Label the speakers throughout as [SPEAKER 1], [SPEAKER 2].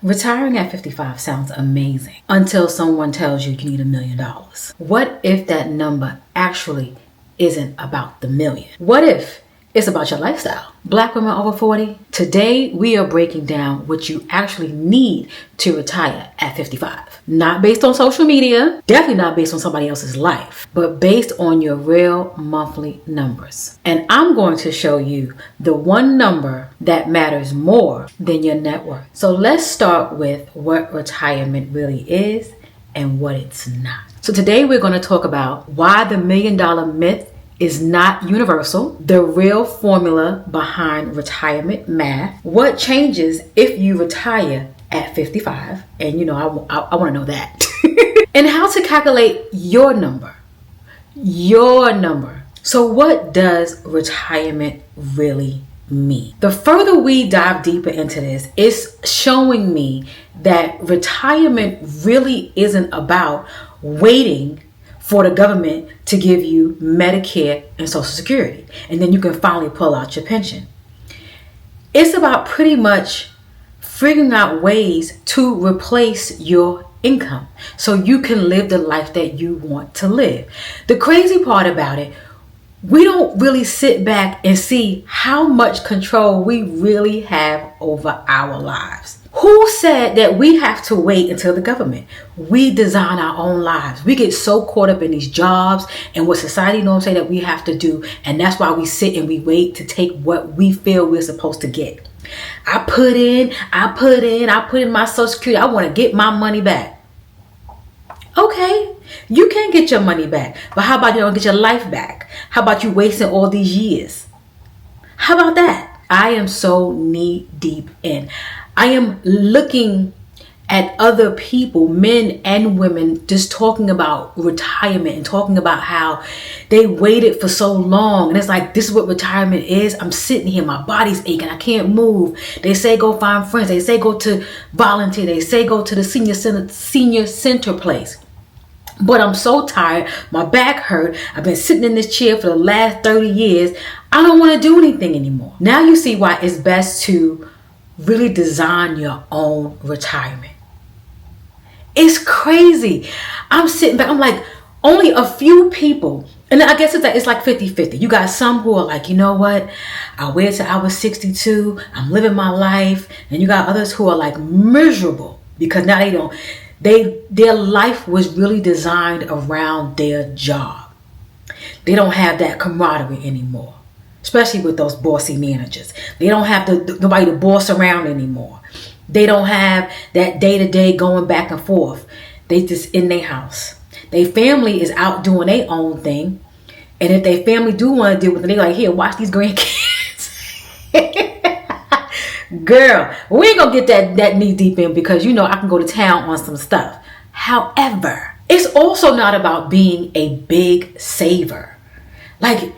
[SPEAKER 1] Retiring at 55 sounds amazing until someone tells you you need $1 million. What if that number actually isn't about the million? What if it's about your lifestyle? Black women over 40, today we are breaking down what you actually need to retire at 55. Not based on social media, definitely not based on somebody else's life, but based on your real monthly numbers. And I'm going to show you the one number that matters more than your net worth. So let's start with what retirement really is and what it's not. So today we're going to talk about why the $1 million myth is not universal, the real formula behind retirement math, what changes if you retire at 55, and I want to know that, and how to calculate your number. So what does retirement really mean? The further we dive deeper into this, it's showing me that retirement really isn't about waiting for the government to give you Medicare and Social Security, and then you can finally pull out your pension. It's about pretty much figuring out ways to replace your income so you can live the life that you want to live. The crazy part about it, we don't really sit back and see how much control we really have over our lives. Who said that we have to wait until the government? We design our own lives. We get so caught up in these jobs and what society norms say that we have to do. And that's why we sit and we wait to take what we feel we're supposed to get. I put in my Social Security. I want to get my money back. Okay, you can get your money back. But how about you don't get your life back? How about you wasting all these years? How about that? I am so knee deep in. I am looking at other people, men and women, just talking about retirement and talking about how they waited for so long. And it's like, this is what retirement is. I'm sitting here, my body's aching, I can't move. They say go find friends. They say go to volunteer. They say go to the senior center place. But I'm so tired. My back hurt. I've been sitting in this chair for the last 30 years. I don't want to do anything anymore. Now you see why it's best to really design your own retirement. It's crazy. I'm sitting back. I'm like, only a few people. And I guess it's like 50-50. You got some who are like, you know what? I waited till I was 62. I'm living my life. And you got others who are like miserable because now their life was really designed around their job. They don't have that camaraderie anymore. Especially with those bossy managers. They don't have nobody to boss around anymore. They don't have that day-to-day going back and forth. They just in their house. Their family is out doing their own thing. And if their family do want to deal with it, they're like, here, watch these grandkids. Girl, we ain't going to get that knee deep in because I can go to town on some stuff. However, it's also not about being a big saver. Like,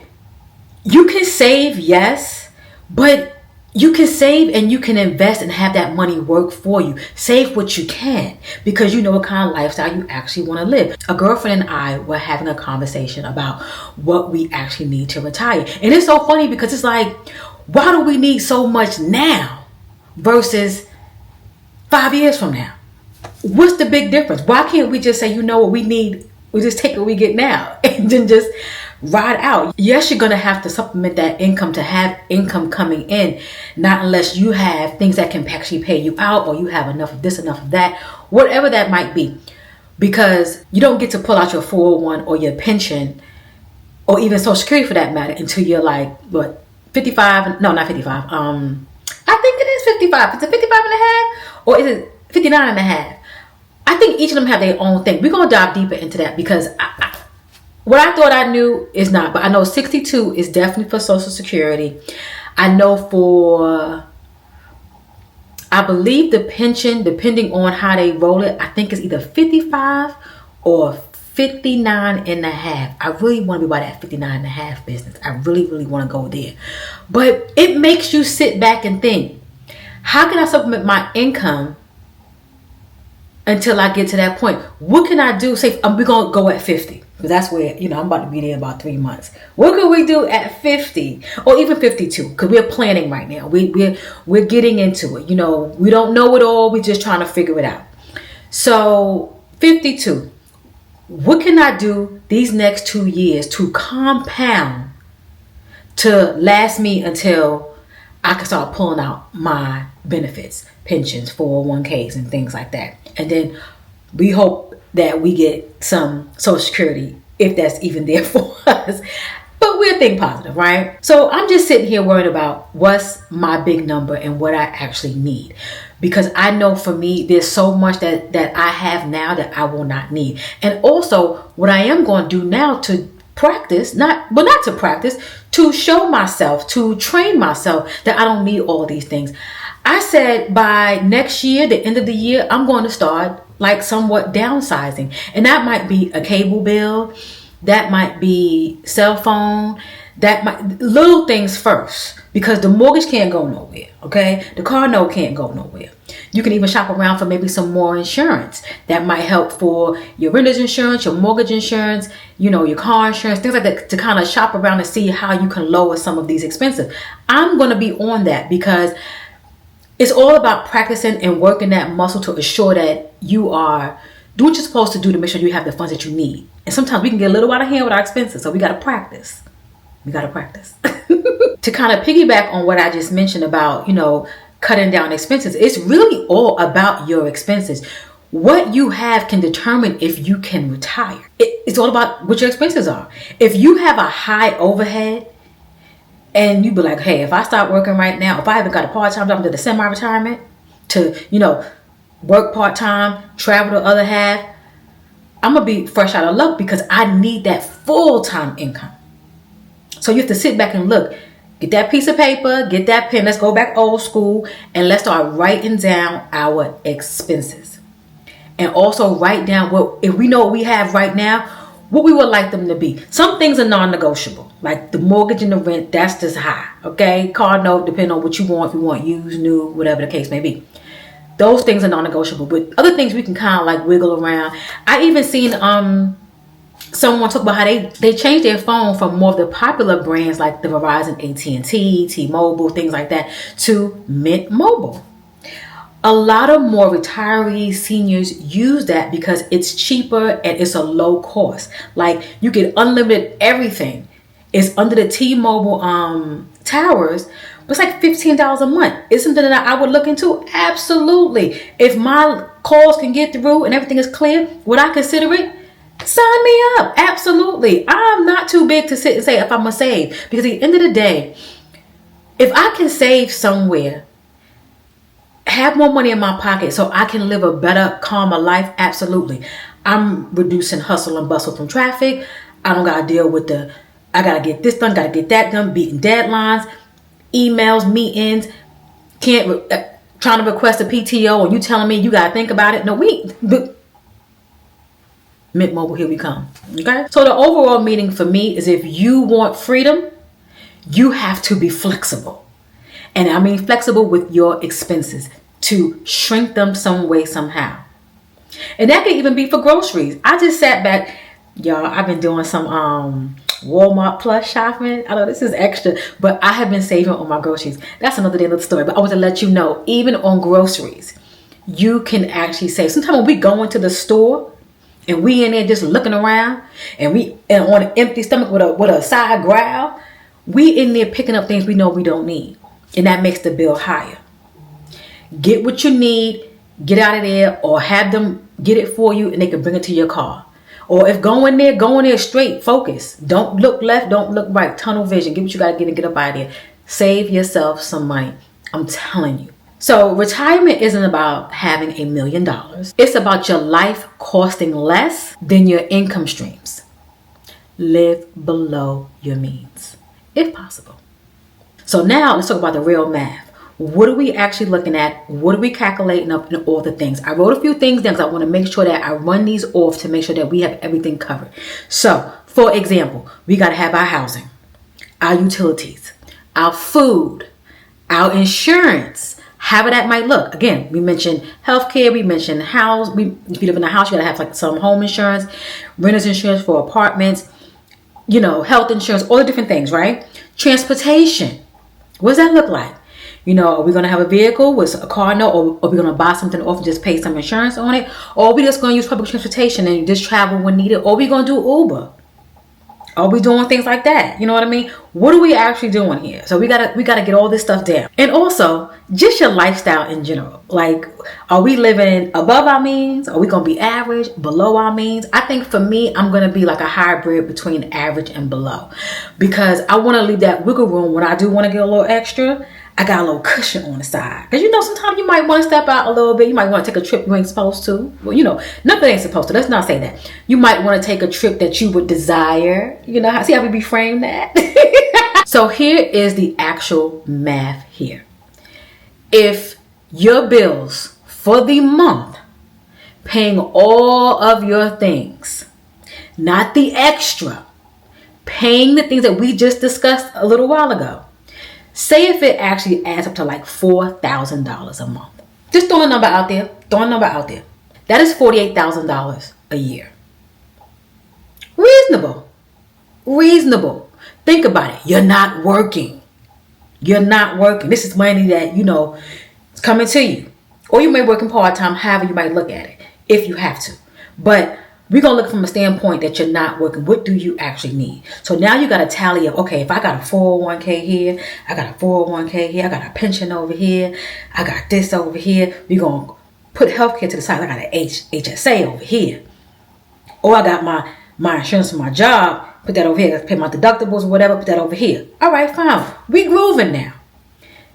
[SPEAKER 1] you can save, yes, but you can save and you can invest and have that money work for you. Save what you can because you know what kind of lifestyle you actually want to live. A girlfriend and I were having a conversation about what we actually need to retire. And it's so funny because it's like, why do we need so much now versus 5 years from now? What's the big difference? Why can't we just say, what we need? We just take what we get now and then just ride out. Yes, you're going to have to supplement that income to have income coming in, not unless you have things that can actually pay you out or you have enough of this, enough of that, whatever that might be. Because you don't get to pull out your 401 or your pension or even Social Security for that matter until you're like, 55? No, not 55. I think it is 55. Is it 55 and a half or is it 59 and a half? I think each of them have their own thing. We're going to dive deeper into that because what I thought I knew is not, but I know 62 is definitely for Social Security. I know I believe the pension, depending on how they roll it, I think it's either 55 or 59 and a half. I really want to be by that 59 and a half business. I really, really want to go there. But it makes you sit back and think, how can I supplement my income until I get to that point. What can I do? Say, we're going to go at 50. Because that's where, I'm about to be there in about 3 months. What can we do at 50? Or even 52? Because we're planning right now. We're getting into it. We don't know it all. We're just trying to figure it out. So 52. What can I do these next 2 years to compound to last me until I can start pulling out my benefits, pensions, 401ks, and things like that. And then we hope that we get some Social Security, if that's even there for us. But we'll think positive, right? So I'm just sitting here worried about what's my big number and what I actually need. Because I know for me, there's so much that I have now that I will not need. And also, what I am going to do now to practice, not to practice, to show myself, to train myself that I don't need all these things. I said by next year, the end of the year, I'm going to start like somewhat downsizing. And that might be a cable bill. That might be cell phone. That might little things first, because the mortgage can't go nowhere. Okay. The car note can't go nowhere. You can even shop around for maybe some more insurance. That might help for your renter's insurance, your mortgage insurance, your car insurance, things like that, to kind of shop around and see how you can lower some of these expenses. I'm going to be on that because it's all about practicing and working that muscle to assure that you are doing what you're supposed to do to make sure you have the funds that you need. And sometimes we can get a little out of hand with our expenses. So we got to practice. To kind of piggyback on what I just mentioned about, cutting down expenses, it's really all about your expenses. What you have can determine if you can retire. It's all about what your expenses are. If you have a high overhead, and you be like, hey, if I start working right now, if I haven't got a part-time job to the semi-retirement to, work part-time, travel the other half, I'm going to be fresh out of luck because I need that full-time income. So you have to sit back and look, get that piece of paper, get that pen. Let's go back old school and let's start writing down our expenses. And also write down if we know what we have right now, what we would like them to be. Some things are non-negotiable, like the mortgage and the rent, that's just high, okay? Car note, depending on what you want, if you want used, new, whatever the case may be. Those things are non-negotiable, but other things we can kind of like wiggle around. I even seen someone talk about how they changed their phone from more of the popular brands like the Verizon, AT&T, T-Mobile, things like that, to Mint Mobile. A lot of more retirees, seniors use that because it's cheaper and it's a low cost. Like you get unlimited everything. It's under the T-Mobile towers, but it's like $15 a month. Is something that I would look into? Absolutely. If my calls can get through and everything is clear, would I consider it? Sign me up. Absolutely. I'm not too big to sit and say if I'm going to save. Because at the end of the day, if I can save somewhere, have more money in my pocket so I can live a better, calmer life, absolutely. I'm reducing hustle and bustle from traffic. I don't got to deal with I got to get this done, got to get that done, beating deadlines, emails, meetings, trying to request a PTO and you telling me you got to think about it. No, Mint Mobile, here we come. Okay. So the overall meaning for me is if you want freedom, you have to be flexible. And I mean flexible with your expenses to shrink them some way, somehow. And that could even be for groceries. I just sat back, y'all, I've been doing some Walmart Plus shopping. I know this is extra, but I have been saving on my groceries. That's another day, another story. But I want to let you know, even on groceries, you can actually save. Sometimes when we go into the store and we in there just looking around and on an empty stomach with a side growl, we in there picking up things we know we don't need. And that makes the bill higher. Get what you need, get out of there, or have them get it for you and they can bring it to your car. Or if go in there straight, focus. Don't look left, don't look right. Tunnel vision. Get what you got to get and get up out of there. Save yourself some money. I'm telling you. So retirement isn't about having $1 million. It's about your life costing less than your income streams. Live below your means, if possible. So now let's talk about the real math. What are we actually looking at? What are we calculating up in all the things? I wrote a few things down because I want to make sure that I run these off to make sure that we have everything covered. So, for example, we got to have our housing, our utilities, our food, our insurance, however that might look. Again, we mentioned healthcare, we mentioned house. If you live in a house, you gotta have like some home insurance, renter's insurance for apartments, health insurance, all the different things, right? Transportation. What does that look like? Are we going to have a vehicle with a car note, or are we going to buy something off and just pay some insurance on it? Or are we just going to use public transportation and just travel when needed? Or are we going to do Uber? Are we doing things like that? You know what I mean? What are we actually doing here? So we gotta get all this stuff down. And also, just your lifestyle in general. Like, are we living above our means? Are we gonna be average, below our means? I think for me, I'm gonna be like a hybrid between average and below, because I want to leave that wiggle room when I do want to get a little extra. I got a little cushion on the side. Because sometimes you might want to step out a little bit. You might want to take a trip you ain't supposed to. Well, nothing ain't supposed to. Let's not say that. You might want to take a trip that you would desire. See how we reframe that? So here is the actual math here. If your bills for the month, paying all of your things, not the extra, paying the things that we just discussed a little while ago, say if it actually adds up to like $4,000 a month. Just throwing a number out there. That is $48,000 a year. Reasonable. Think about it. You're not working. This is money that, is coming to you. Or you may be working part-time, however you might look at it, if you have to. But we're going to look from a standpoint that you're not working. What do you actually need? So now you got to tally up, okay, if I got a 401k here, I got a 401k here, I got a pension over here, I got this over here. We're going to put healthcare to the side. I got an HSA over here. Or I got my insurance for my job, put that over here. I pay my deductibles or whatever, put that over here. All right, fine. We grooving now.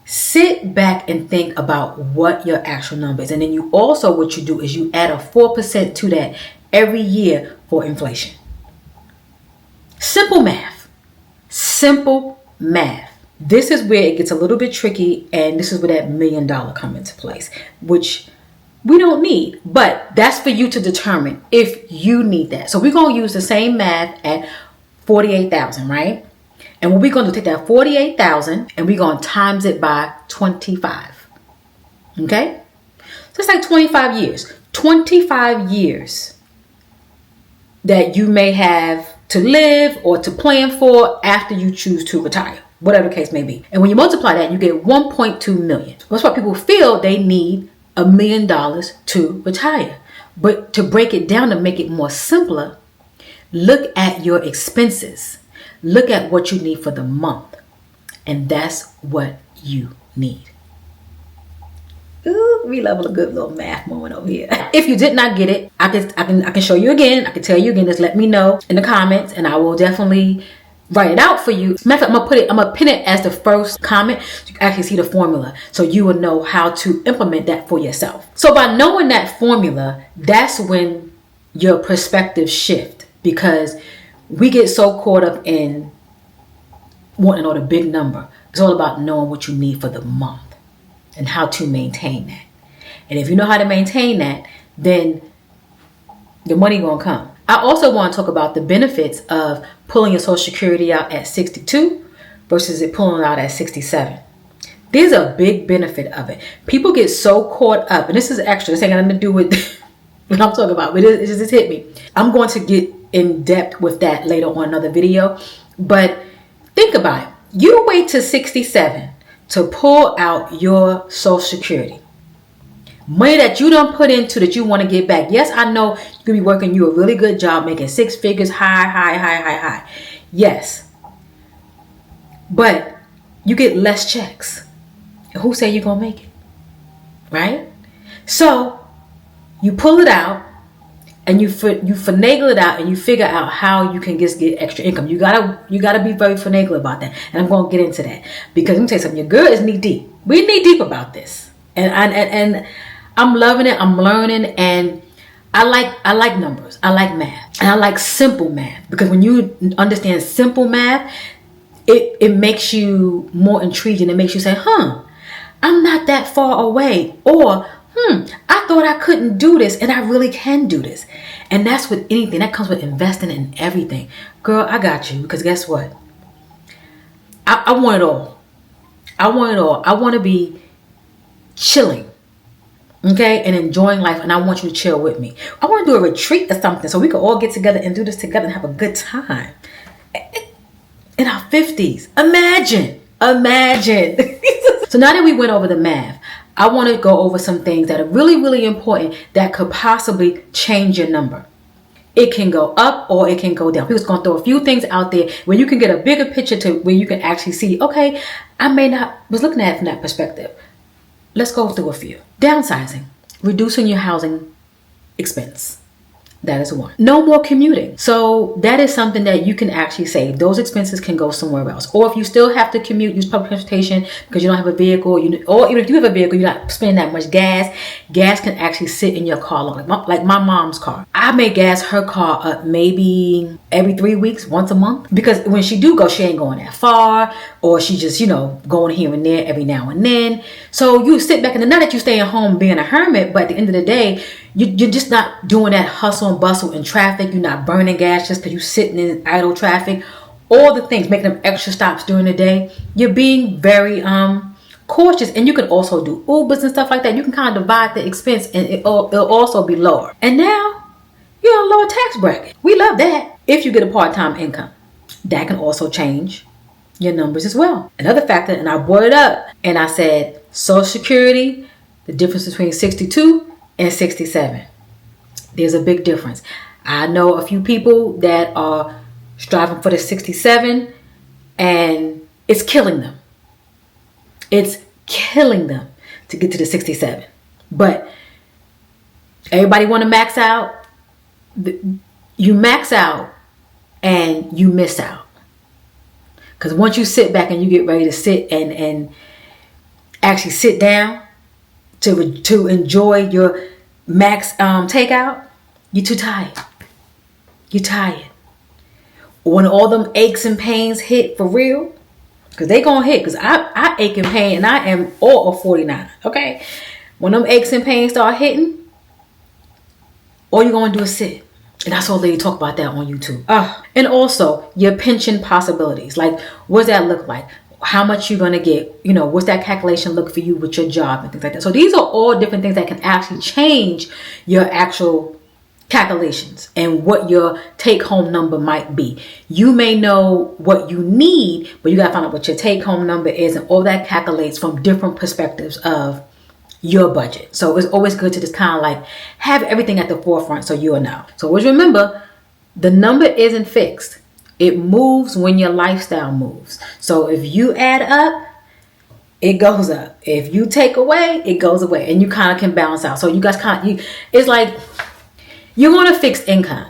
[SPEAKER 1] Sit back and think about what your actual number is. And then what you do is you add a 4% to that every year for inflation. Simple math. This is where it gets a little bit tricky, and this is where that $1 million come into place, which we don't need, but that's for you to determine if you need that. So we're going to use the same math at 48,000, right? And what we're going to take that 48,000 and we're going to times it by 25. Okay? So it's like 25 years. 25 years that you may have to live or to plan for after you choose to retire, whatever the case may be. And when you multiply that, you get 1.2 million. That's why people feel they need $1 million to retire. But to break it down, to make it more simpler, look at your expenses. Look at what you need for the month. And that's what you need. Ooh, we love a good little math moment over here. If you did not get it, I can show you again. I can tell you again. Just let me know in the comments, and I will definitely write it out for you. Matter of fact, I'm gonna pin it as the first comment so you can actually see the formula, so you will know how to implement that for yourself. So by knowing that formula, that's when your perspective shift, because we get so caught up in wanting to know the big number. It's all about knowing what you need for the month and how to maintain that. And if you know how to maintain that, then the money gonna come. I also want to talk about the benefits of pulling your Social Security out at 62 versus it pulling it out at 67. There's a big benefit of it. People get so caught up, and this is extra. This ain't got nothing to do with what I'm talking about, but it just hit me. I'm going to get in depth with that later on another video. But think about it. You wait to 67 to pull out your Social Security. Money that you don't put into that you want to get back. Yes, I know you could be working you a really good job, making 6 figures, high. Yes. But you get less checks. And who say you're going to make it? Right? So you pull it out and you finagle it out, and you figure out how you can just get extra income. You gotta be very finagle about that. And I'm going to get into that, because let me tell you something. Your girl is knee deep. We knee deep about this. And I'm loving it. I'm learning, and I like numbers. I like math, and I like simple math, because when you understand simple math, it makes you more intrigued, and it makes you say, I'm not that far away, or I thought I couldn't do this, and I really can do this. And that's with anything. That comes with investing in everything. Girl, I got you, because guess what? I want it all. I want to be chilling, okay, and enjoying life, and I want you to chill with me. I want to do a retreat or something so we can all get together and do this together and have a good time in our 50s. Imagine. So now that we went over the math, I want to go over some things that are really, really important that could possibly change your number. It can go up or it can go down. People's going to throw a few things out there where you can get a bigger picture to where you can actually see, okay, I may not was looking at it from that perspective. Let's go through a few. Downsizing, reducing your housing expense. That is one. No more commuting. So that is something that you can actually save. Those expenses can go somewhere else. Or if you still have to commute, use public transportation because you don't have a vehicle, or even if you have a vehicle, you're not spending that much gas. Gas can actually sit in your car long. Like my mom's car. I may gas her car up maybe every 3 weeks, once a month. Because when she do go, she ain't going that far. Or she just, going here and there every now and then. So you sit back, and not that you stay at home being a hermit, but at the end of the day, you're just not doing that hustle and bustle in traffic. You're not burning gas just because you're sitting in idle traffic. All the things, making them extra stops during the day. You're being very cautious. And you can also do Ubers and stuff like that. You can kind of divide the expense and it'll also be lower. And now you're on a lower tax bracket. We love that. If you get a part-time income, that can also change your numbers as well. Another factor, and I brought it up and I said Social Security, the difference between 62 and 67. There's a big difference. I know a few people that are striving for the 67 and it's killing them. It's killing them to get to the 67. But everybody want to max out. You max out and you miss out. Because once you sit back and you get ready to sit and actually sit down to enjoy your max takeout, you're too tired. You're tired. When all them aches and pains hit for real, because they gonna hit, because I ache and pain and I am all of 49, okay? When them aches and pains start hitting, all you're gonna do is sit. And I saw a lady talk about that on YouTube. And also your pension possibilities. Like, what does that look like? How much you're going to get, what's that calculation look for you with your job and things like that. So these are all different things that can actually change your actual calculations and what your take home number might be. You may know what you need, but you got to find out what your take home number is, and all that calculates from different perspectives of your budget. So it's always good to just kind of like have everything at the forefront so you'll know. So always remember, the number isn't fixed. It moves when your lifestyle moves. So if you add up, it goes up. If you take away, it goes away, and you kind of can balance out. So you guys it's like you're going to fix income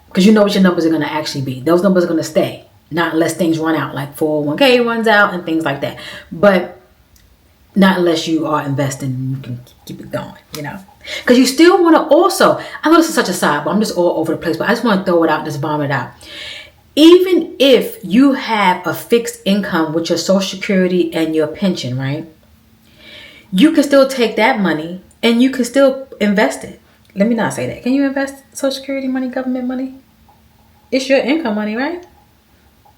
[SPEAKER 1] because you know what your numbers are going to actually be. Those numbers are going to stay, not unless things run out, like 401k runs out and things like that. But not unless you are investing and you can keep it going, Because you still want to also, I know this is such a side, but I'm just all over the place, but I just want to throw it out and just bomb it out. Even if you have a fixed income with your Social Security and your pension, right? You can still take that money and you can still invest it. Let me not say that. Can you invest Social Security money, government money? It's your income money, right?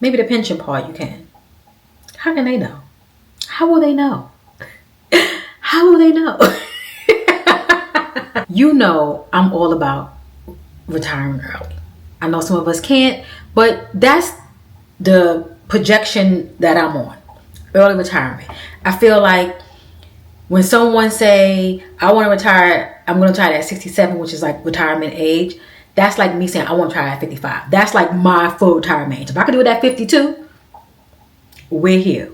[SPEAKER 1] Maybe the pension part you can. How can they know? How will they know? How will they know? I'm all about retiring early. I know some of us can't, but that's the projection that I'm on. Early retirement. I feel like when someone say, I want to retire, I'm going to retire at 67, which is like retirement age. That's like me saying, I want to retire at 55. That's like my full retirement age. If I could do it at 52, we're here.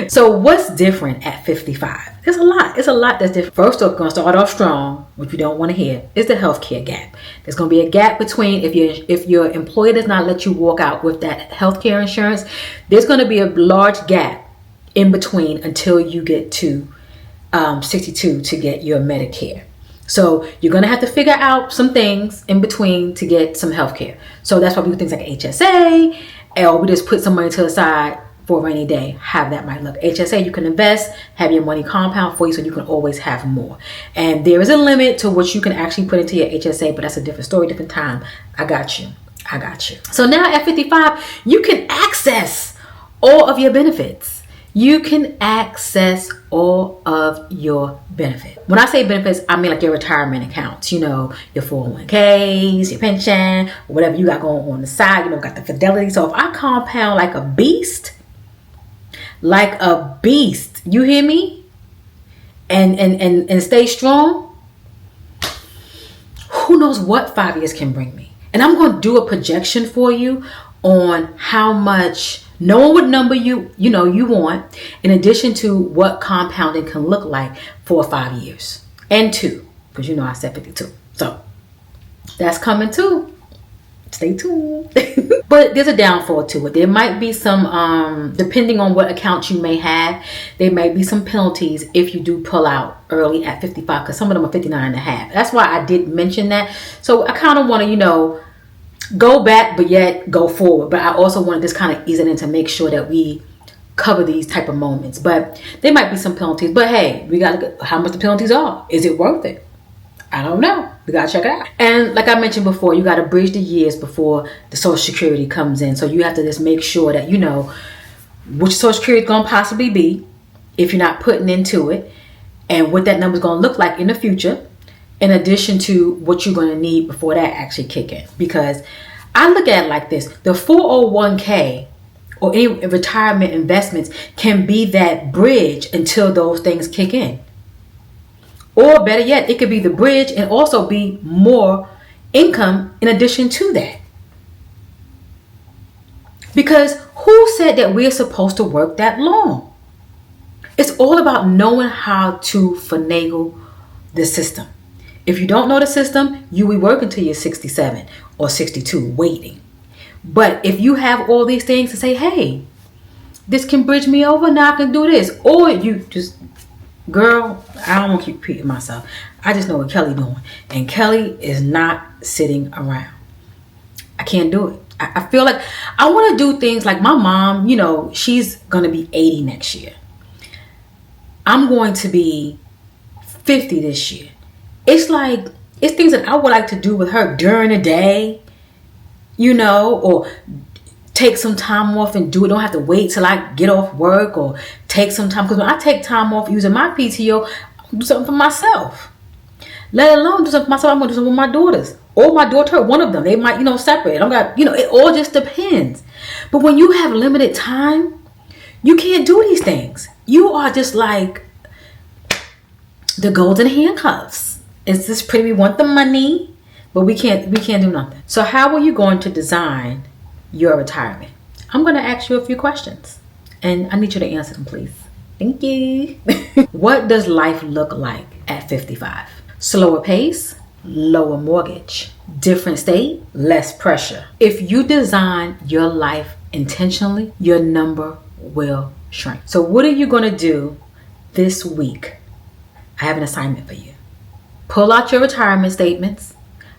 [SPEAKER 1] So what's different at 55? It's a lot. It's a lot that's different. First off, going to start off strong, which you don't want to hear, is the healthcare gap. There's going to be a gap between if your employer does not let you walk out with that healthcare insurance, there's going to be a large gap in between until you get to 62 to get your Medicare. So you're going to have to figure out some things in between to get some healthcare. So that's why we do things like HSA, or we just put some money to the side for a rainy day. Have that might look. HSA, you can invest, have your money compound for you so you can always have more. And there is a limit to what you can actually put into your HSA, but that's a different story, different time. I got you. So now at 55, you can access all of your benefits. you can access all of your benefits. When I say benefits, I mean like your retirement accounts, your 401ks, your pension, whatever you got going on the side, got the fidelity. So if I compound like a beast, you hear me? And stay strong, who knows what 5 years can bring me. And I'm going to do a projection for you on how much, knowing what number you want, in addition to what compounding can look like for 5 years and 2, because I said 52. So that's coming too. Stay tuned. But there's a downfall to it. There might be some, depending on what accounts you may have, there may be some penalties if you do pull out early at 55, because some of them are 59 and a half. That's why I did mention that. So I kind of want to, go back, but yet go forward. But I also want to just kind of ease it in to make sure that we cover these type of moments. But there might be some penalties. But hey, we got to look at how much the penalties are. Is it worth it? I don't know. We got to check it out. And like I mentioned before, you got to bridge the years before the Social Security comes in. So you have to just make sure that which Social Security is going to possibly be if you're not putting into it, and what that number is going to look like in the future, in addition to what you're going to need before that actually kick in. Because I look at it like this. The 401k or any retirement investments can be that bridge until those things kick in. Or better yet, it could be the bridge and also be more income in addition to that. Because who said that we're supposed to work that long? It's all about knowing how to finagle the system. If you don't know the system, you will work until you're 67 or 62 waiting. But if you have all these things to say, hey, this can bridge me over, now I can do this. Or you just, girl, I don't want to keep repeating myself. I just know what Kelly doing. And Kelly is not sitting around. I can't do it. I feel like I want to do things like my mom, she's going to be 80 next year. I'm going to be 50 this year. It's things that I would like to do with her during the day, or take some time off and do it. Don't have to wait till I get off work, or take some time. Because when I take time off using my PTO, I do something for myself. Let alone do something for myself, I'm going to do something with my daughters. Or my daughter, one of them. They might, separate. It all just depends. But when you have limited time, you can't do these things. You are just like the golden handcuffs. It's just pretty. We want the money, but we can't do nothing. So how are you going to design your retirement? I'm going to ask you a few questions, and I need you to answer them, please. Thank you. What does life look like at 55? Slower pace, lower mortgage, different state, less pressure. If you design your life intentionally, your number will shrink. So what are you going to do this week? I have an assignment for you. Pull out your retirement statements,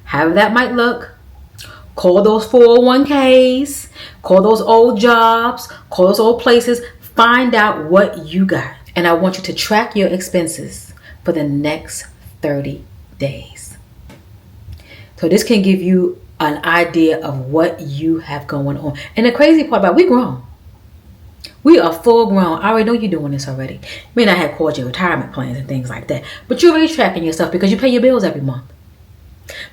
[SPEAKER 1] however that might look. Call those 401ks, call those old jobs, call those old places. Find out what you got. And I want you to track your expenses for the next 30 days. So this can give you an idea of what you have going on. And the crazy part about it, we grown. We are full grown. I already know you're doing this already. You may not have called your retirement plans and things like that, but you're already tracking yourself because you pay your bills every month.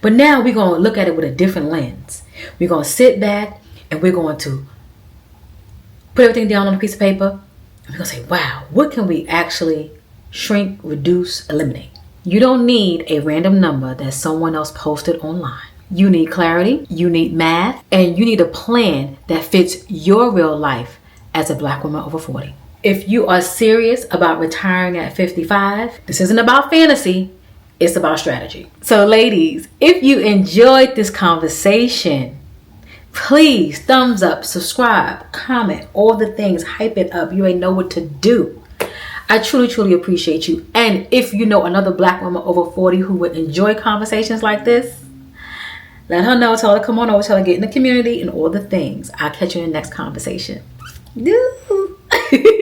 [SPEAKER 1] But now we're going to look at it with a different lens. We're going to sit back and we're going to put everything down on a piece of paper. And we're going to say, wow, what can we actually shrink, reduce, eliminate? You don't need a random number that someone else posted online. You need clarity, you need math, and you need a plan that fits your real life as a Black woman over 40. If you are serious about retiring at 55, this isn't about fantasy, it's about strategy. So ladies, if you enjoyed this conversation, please thumbs up, subscribe, comment, all the things, hype it up. You ain't know what to do. I truly, truly appreciate you. And if you know another Black woman over 40 who would enjoy conversations like this, let her know, tell her come on over, tell her get in the community and all the things. I'll catch you in the next conversation.